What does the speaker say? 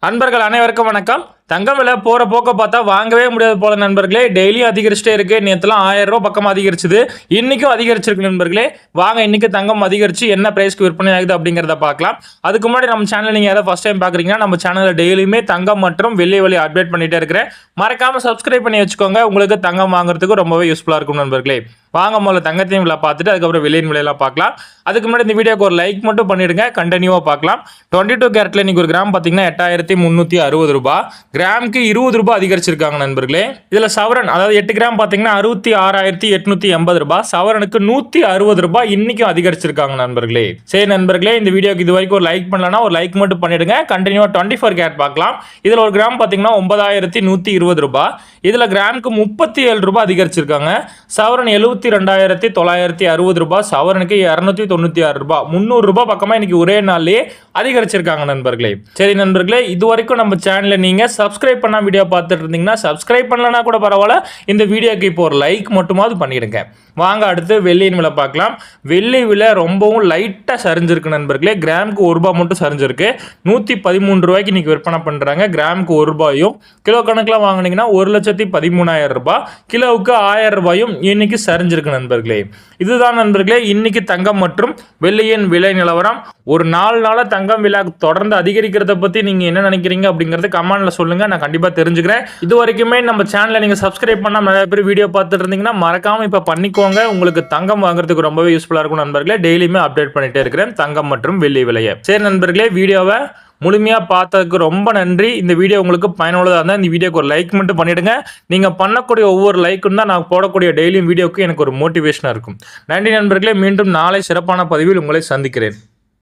நண்பர்கள் அனைவருக்கும் வணக்கம். தங்கம் விலை போற போக்க பார்த்தா வாங்கவே முடியாது போல நண்பர்களே. டெய்லியும் அதிகரிச்சுட்டே இருக்கு. நேற்றுலாம் 1000 ரூபாய் பக்கம் அதிகரிச்சுது. இன்னைக்கும் அதிகரிச்சிருக்கு நண்பர்களே. வாங்க இன்னைக்கு தங்கம் அதிகரிச்சு என்ன பிரைஸ்க்கு விற்பனை ஆகுது அப்படிங்கிறத பார்க்கலாம். அதுக்கு முன்னாடி நம்ம சேனல் நீங்க யாராவது ஃபர்ஸ்ட் டைம் பாக்குறீங்கன்னா நம்ம சேனல்ல டெய்லியுமே தங்கம் மற்றும் வெள்ளி விலை அப்டேட் பண்ணிட்டே இருக்கிறேன். மறக்காம சப்ஸ்கிரைப் பண்ணி வச்சுக்கோங்க. உங்களுக்கு தங்கம் வாங்குறதுக்கு ரொம்பவே யூஸ்ஃபுல்லா இருக்கும் நண்பர்களே. வாங்க முதல்ல தங்கத்தையும் விலை பார்த்துட்டு அதுக்கப்புறம் வெளியின் விலையெல்லாம் பார்க்கலாம். அதுக்கு முன்னாடி இந்த வீடியோக்கு ஒரு லைக் மட்டும் பண்ணிடுங்க. கண்டினியூவா பார்க்கலாம். 22 கேரட்ல இன்னைக்கு ஒரு கிராம் பார்த்தீங்கன்னா 8360 ரூபாய். கிராமுக்கு 20 ரூபாய் அதிகரிச்சிருக்காங்க நண்பர்களே. இதுல சவரன் அதாவது 8 கிராம் பார்த்தீங்கன்னா 66,880 ரூபாய். சவரனுக்கு 160 ரூபாய் இன்னைக்கும் அதிகரிச்சிருக்காங்க நண்பர்களே. சரி நண்பர்களே, இந்த வீடியோக்கு இது வரைக்கும் ஒரு லைக் பண்ணலன்னா ஒரு லைக் மட்டும் பண்ணிடுங்க. கண்டினியூவா 24 கேரட் பார்க்கலாம். இதுல ஒரு கிராம் பார்த்தீங்கன்னா 9120 ரூபாய். இதுல கிராமுக்கு 37 ரூபாய் அதிகரிச்சிருக்காங்க. சவரன் 72,960 ரூபாய். சவரனுக்கு 296 ரூபாய். 300 ரூபாய் பக்கமா இன்னைக்கு ஒரே நாள்லயே அதிகரிச்சிருக்காங்க நண்பர்களே. சரி நண்பர்களே, இது வரைக்கும் நம்ம சேனல்ல நீங்க சப்ஸ்கிரைப் பண்ணா வீடியோ பார்த்துட்டு இருந்தீங்கன்னா சப்ஸ்கிரைப் பண்ணலனா கூட பரவாயில்ல, இந்த வீடியோக்கு இப்போ ஒரு லைக் மட்டுமாவது பண்ணிடுங்க. வாங்க அடுத்து வெள்ளியின் விலை பார்க்கலாம். வெள்ளி விலை ரொம்பவும் லைட்டா சரிஞ்சிருக்கு நண்பர்களே. கிராமுக்கு 1 ரூபாய் மட்டும் சரிஞ்சிருக்கு. 113 ரூபாய்க்கு இன்னைக்கு விற்பனை பண்றாங்க. கிராமுக்கு 1 ரூபாயும் கிலோ கணக்குல வாங்கினீங்கன்னா 1,13,000 ரூபாய். கிலோவுக்கு 1000 ரூபாயும் இன்னைக்கு சரிஞ்சிருக்கு நண்பர்களே. இதுதான் நண்பர்களே இன்னைக்கு தங்கம் மற்றும் வெள்ளியின் விலை நிலவரம். ஒரு 4 நாளா தங்கம் விலை தொடர்ந்து அதிகரிக்கிறத பத்தி நீங்க என்ன நினைக்கிறீங்க அப்படிங்கறது கமெண்ட்ல சொல்லுங்க. நான் கண்டிப்பா தெரிஞ்சுக்கிறேன். இது வரைக்குமே நம்ம சேனலை நீங்க சப்ஸ்கிரைப் பண்ணா நிறைய பேர் வீடியோ பார்த்துட்டு இருந்தீங்கன்னா மறக்காம இப்ப பண்ணிக்கோங்க. உங்களுக்கு தங்கம் வாங்குறதுக்கு ரொம்பவே யூஸ்ஃபுல்லா இருக்கும் நண்பர்களே. டெய்லியுமே அப்டேட் பண்ணிட்டே இருக்கிறேன் தங்கம் மற்றும் வெள்ளி விலையை. சரி நண்பர்களே, வீடியோவை முழுமையா பார்த்ததுக்கு ரொம்ப நன்றி. இந்த வீடியோ உங்களுக்கு பயனுள்ளதாக இருந்தால் இந்த வீடியோக்கு ஒரு லைக் மட்டும் பண்ணிடுங்க. நீங்க பண்ணக்கூடிய ஒவ்வொரு லைக்கும் தான் நான் போடக்கூடிய டெய்லியும் வீடியோக்கு எனக்கு ஒரு மோட்டிவேஷனா இருக்கும். நன்றி நண்பர்களே. மீண்டும் நாளை சிறப்பான பதிவில் உங்களை சந்திக்கிறேன்.